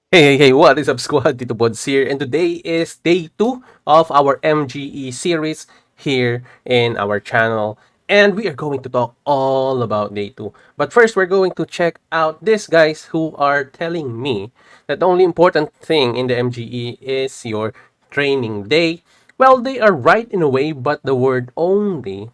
Hey, what is up, squad? TITOBODS here, and today is day 2 of our MGE series here in our channel. And we are going to talk all about day 2. But first, we're going to check out these guys who are telling me that the only important thing in the MGE is your training day. Well, they are right in a way, but the word only,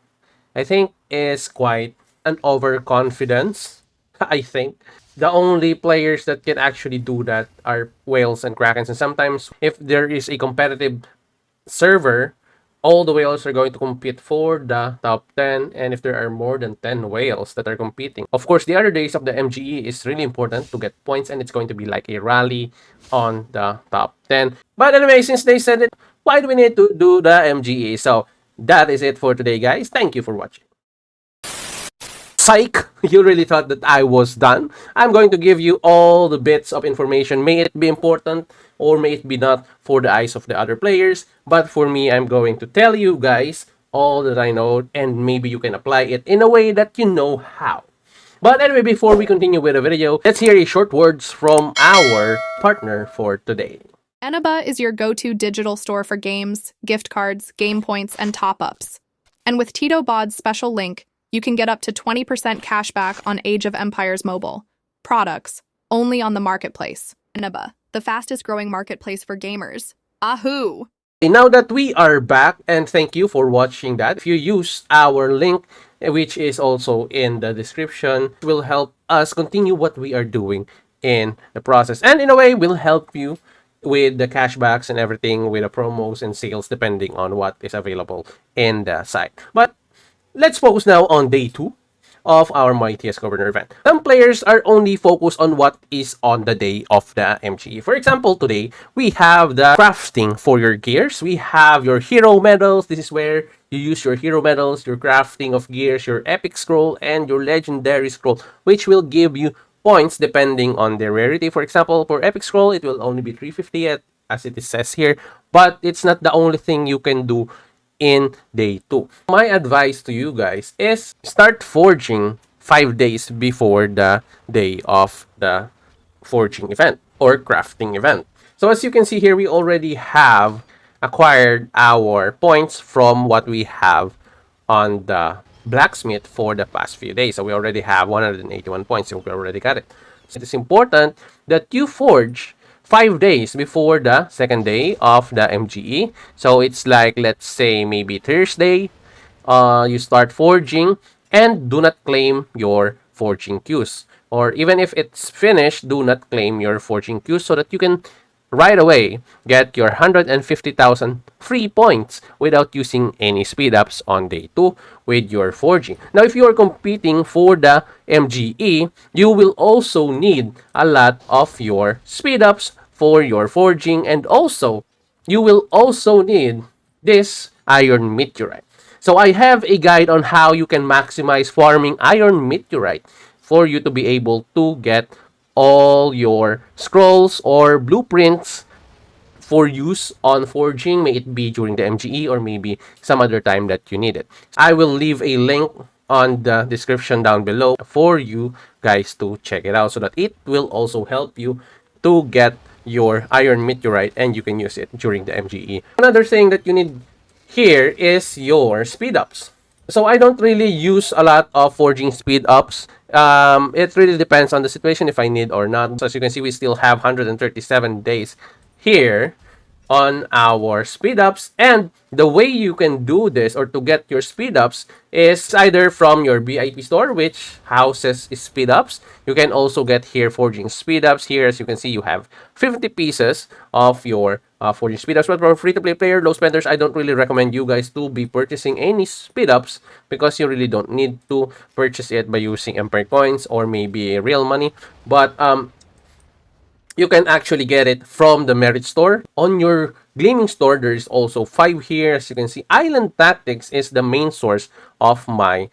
I think, is quite an overconfidence. I think the only players that can actually do that are whales and krakens. And sometimes, if there is a competitive server, all the whales are going to compete for the top 10. And if there are more than 10 whales that are competing, of course, the other days of the MGE is really important to get points, and it's going to be like a rally on the top 10. But anyway, since they said it, why do we need to do the MGE? So that is it for today, guys. Thank you for watching. Psych! You really thought that I was done? I'm going to give you all the bits of information. May it be important or may it be not for the eyes of the other players. But for me, I'm going to tell you guys all that I know, and maybe you can apply it in a way that you know how. But anyway, before we continue with the video, let's hear a short words from our partner for today. Eniba is your go-to digital store for games, gift cards, game points, and top-ups. And with TITOBODS special link, you can get up to 20% cash back on Age of Empires mobile products, only on the marketplace. Eniba, the fastest-growing marketplace for gamers. Ahoo! Now that we are back, and thank you for watching that. If you use our link, which is also in the description, it will help us continue what we are doing in the process. And in a way, will help you with the cashbacks and everything, with the promos and sales, depending on what is available in the site. But let's focus now on day 2 of our Mightiest Governor event. Some players are only focused on what is on the day of the MGE. For example, today, we have the crafting for your gears. We have your hero medals. This is where you use your hero medals, your crafting of gears, your epic scroll, and your legendary scroll, which will give you points depending on their rarity. For example, for epic scroll, it will only be 350 as it says here. But it's not the only thing you can do in day 2. My advice to you guys is start forging 5 days before the day of the forging event or crafting event. So as you can see here, we already have acquired our points from what we have on the blacksmith for the past few days. So we already have 181 points, so we already got it. So it is important that you forge 5 days before the second day of the MGE. So it's like, let's say, maybe Thursday, you start forging, and do not claim your forging queues. Or even if it's finished, do not claim your forging queues so that you can right away get your 150,000 free points without using any speed ups on day 2 with your forging. Now, if you are competing for the MGE, you will also need a lot of your speed ups for your forging, and also you will also need this iron meteorite. So I have a guide on how you can maximize farming iron meteorite for you to be able to get all your scrolls or blueprints for use on forging, may it be during the MGE or maybe some other time that you need it. I will leave a link on the description down below for you guys to check it out so that it will also help you to get your iron meteorite and you can use it during the MGE. Another thing that you need here is your speed ups. So I don't really use a lot of forging speed ups. It really depends on the situation if I need or not. So as you can see, we still have 137 days here on our speed ups, and the way you can do this or to get your speed ups is either from your VIP store, which houses speed ups. You can also get here forging speed ups. Here, as you can see, you have 50 pieces of your forging speed ups. But for free-to-play player, low spenders, I don't really recommend you guys to be purchasing any speed ups because you really don't need to purchase it by using Empire coins or maybe real money. But you can actually get it from the Merit store. On your Gleaming store, there is also 5 here. As you can see, Island Tactics is the main source of my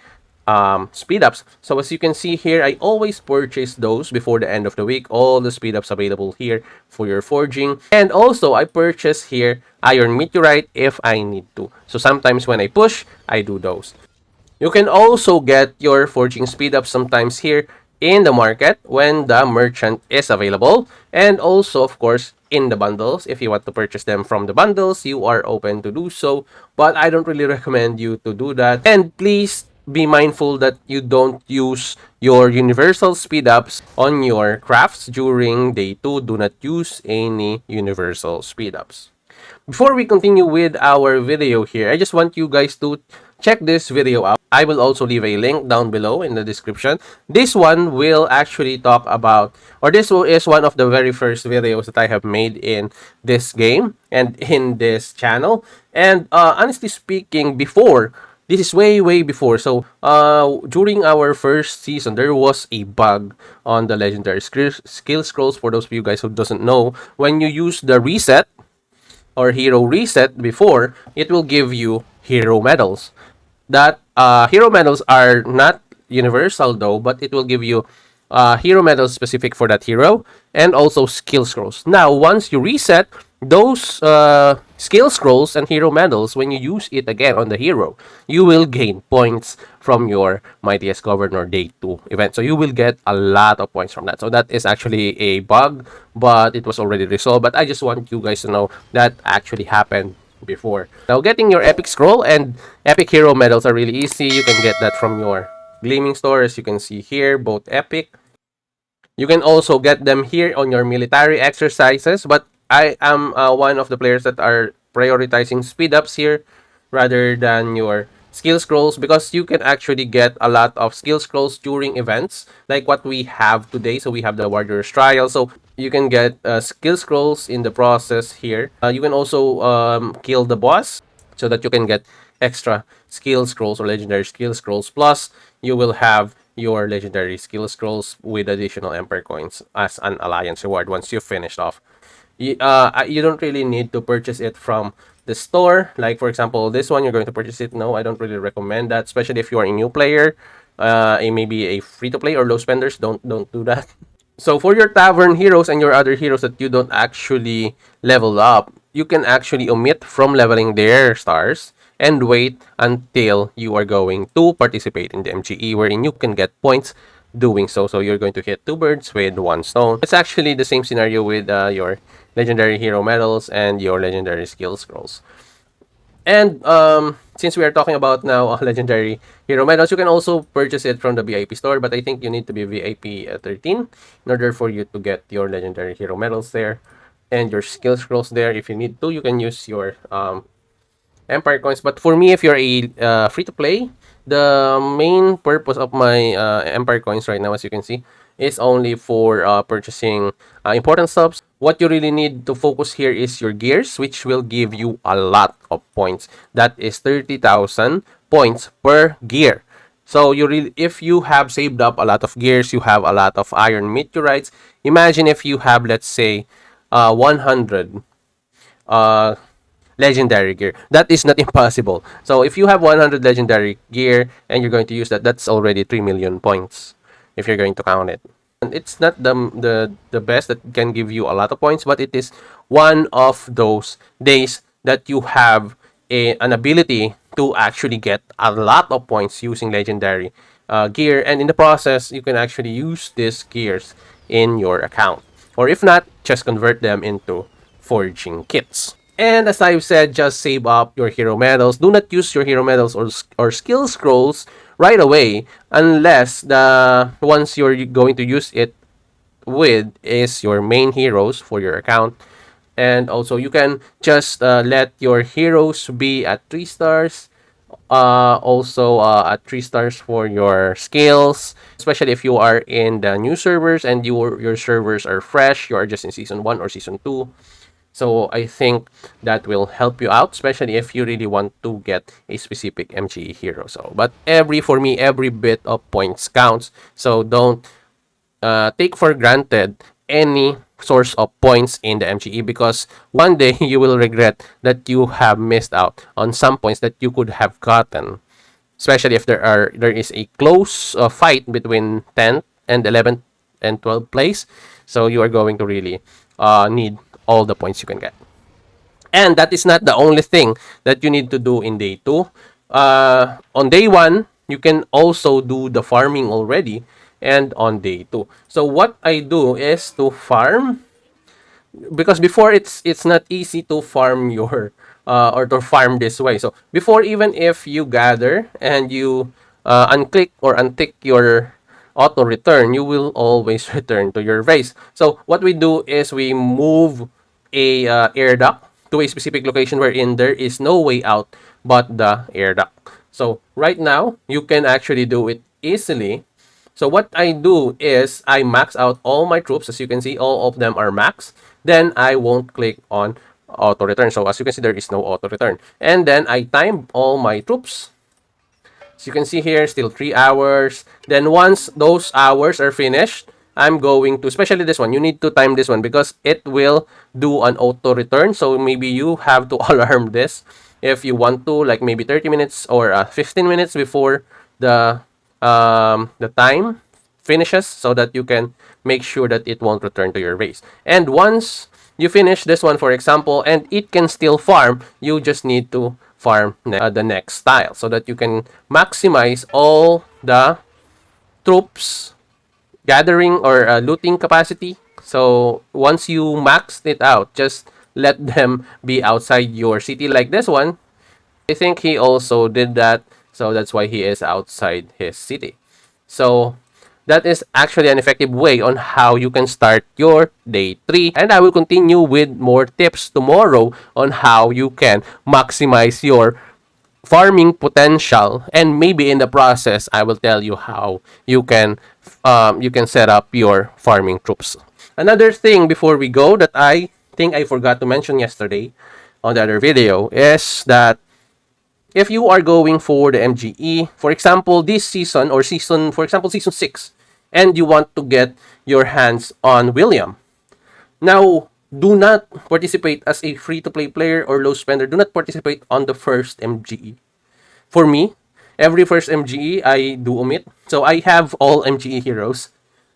speed ups. So as you can see here, I always purchase those before the end of the week. All the speed ups available here for your forging. And also, I purchase here Iron Meteorite if I need to. So sometimes when I push, I do those. You can also get your forging speed ups sometimes here in the market when the merchant is available, and also of course in the bundles. If you want to purchase them from the bundles, you are open to do so, but I don't really recommend you to do that. And please be mindful that you don't use your universal speed ups on your crafts during day 2. Do not use any universal speed ups. Before we continue with our video here, I just want you guys to check this video out. I will also leave a link down below in the description. This one will actually talk about, or this is one of the very first videos that I have made in this game and in this channel. And honestly speaking, before, this is way before. So during our first season, there was a bug on the legendary skill scrolls. For those of you guys who doesn't know, when you use the reset or hero reset before, it will give you hero medals. That hero medals are not universal though, but it will give you hero medals specific for that hero and also skill scrolls. Now, once you reset those skill scrolls and hero medals, when you use it again on the hero, you will gain points from your Mightiest Governor Day 2 event. So you will get a lot of points from that. So that is actually a bug, but it was already resolved. But I just want you guys to know that actually happened before. Now, getting your epic scroll and epic hero medals are really easy. You can get that from your gleaming store, as you can see here, both epic. You can also get them here on your military exercises, but I am one of the players that are prioritizing speed ups here rather than your skill scrolls, because you can actually get a lot of skill scrolls during events like what we have today. So we have the Warrior's Trial, so you can get skill scrolls in the process here. You can also kill the boss so that you can get extra skill scrolls or legendary skill scrolls. Plus, you will have your legendary skill scrolls with additional Empire coins as an alliance reward once you've finished off. You don't really need to purchase it from the store. Like for example, this one, you're going to purchase it. No, I don't really recommend that, especially if you are a new player. Maybe a free to play or low spenders. Don't do that. So for your tavern heroes and your other heroes that you don't actually level up, you can actually omit from leveling their stars and wait until you are going to participate in the MGE, wherein you can get points doing so. So you're going to hit two birds with one stone. It's actually the same scenario with your legendary hero medals and your legendary skill scrolls. And since we are talking about now legendary hero medals, you can also purchase it from the VIP store, but I think you need to be VIP 13 in order for you to get your legendary hero medals there and your skill scrolls there. If you need to, you can use your Empire coins. But for me, if you're a free to play, the main purpose of my Empire coins right now, as you can see, is only for purchasing important subs. What you really need to focus here is your gears, which will give you a lot of points. That is 30,000 points per gear. So you really, if you have saved up a lot of gears, you have a lot of iron meteorites. Imagine if you have, let's say, 100 legendary gear. That is not impossible. So if you have 100 legendary gear and you're going to use that, that's already 3 million points if you're going to count it. And it's not the best that can give you a lot of points, but it is one of those days that you have an ability to actually get a lot of points using legendary gear, and in the process you can actually use these gears in your account, or if not, just convert them into forging kits. And as I've said, just save up your hero medals. Do not use your hero medals or skill scrolls right away unless the ones you're going to use it with is your main heroes for your account. And also you can just let your heroes be at 3 stars. Also at 3 stars for your skills, especially if you are in the new servers and your servers are fresh, you are just in season 1 or season 2. So I think that will help you out, especially if you really want to get a specific MGE hero. So, but for me, every bit of points counts. So don't take for granted any source of points in the MGE, because one day you will regret that you have missed out on some points that you could have gotten, especially if there is a close fight between 10th and 11th and 12th place. So you are going to really need all the points you can get. And that is not the only thing that you need to do in day 2. On day 1, you can also do the farming already. and on day 2. So what I do is to farm, because before it's not easy to farm your or to farm this way. So before, even if you gather and you unclick or untick your auto return, you will always return to your base. So what we do is we move a air duct to a specific location wherein there is no way out but the air duct. So right now you can actually do it easily. So what I do is I max out all my troops. As you can see, all of them are max. Then I won't click on auto return. So as you can see, there is no auto return. And then I time all my troops. As you can see here, still 3 hours. Then once those hours are finished, I'm going to, especially this one, you need to time this one because it will do an auto return. So maybe you have to alarm this if you want to, like maybe 30 minutes or 15 minutes before the time finishes, so that you can make sure that it won't return to your base. And once you finish this one, for example, and it can still farm, you just need to farm the next tile so that you can maximize all the troops gathering or looting capacity. So once you maxed it out, just let them be outside your city, like this one. I think he also did that, so that's why he is outside his city. So that is actually an effective way on how you can start your day 3. And I will continue with more tips tomorrow on how you can maximize your farming potential, and maybe in the process I will tell you how you can set up your farming troops. Another thing before we go that I think I forgot to mention yesterday on the other video is that if you are going for the MGE, for example, this season or season, for example, season 6, and you want to get your hands on William. Now, do not participate as a free-to-play player or low spender. Do not participate on the first MGE. For me, every first MGE, I do omit. So I have all MGE heroes.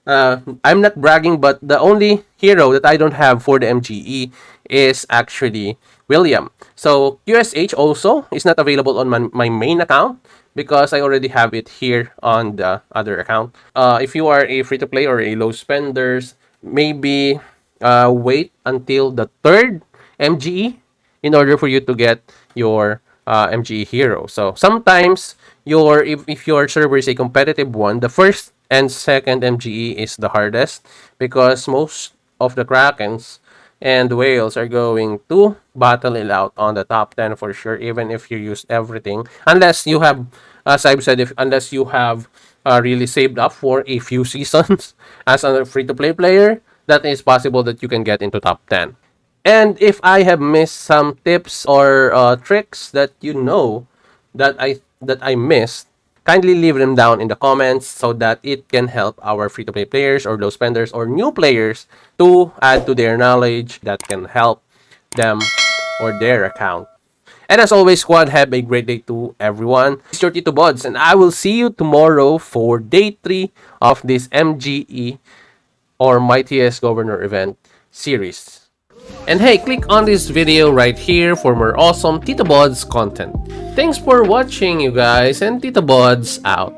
I'm not bragging, but the only hero that I don't have for the MGE is actually William. So QSH also is not available on my main account because I already have it here on the other account. If you are a free-to-play or a low spenders, maybe wait until the third MGE in order for you to get your MGE hero. So sometimes if your server is a competitive one, the first and second MGE is the hardest because most of the Krakens and whales are going to battle it out on the top 10 for sure, even if you use everything. Unless you have, as I've said, unless you have really saved up for a few seasons as a free-to-play player, that is possible that you can get into top 10. And if I have missed some tips or tricks that you know that I missed, kindly leave them down in the comments so that it can help our free-to-play players or low spenders or new players to add to their knowledge that can help them or their account. And as always, squad, have a great day to everyone. It's your TITOBODS, and I will see you tomorrow for day 3 of this MGE or Mightiest Governor Event series. And hey, click on this video right here for more awesome TITOBODS content. Thanks for watching, you guys, and TITOBODS out.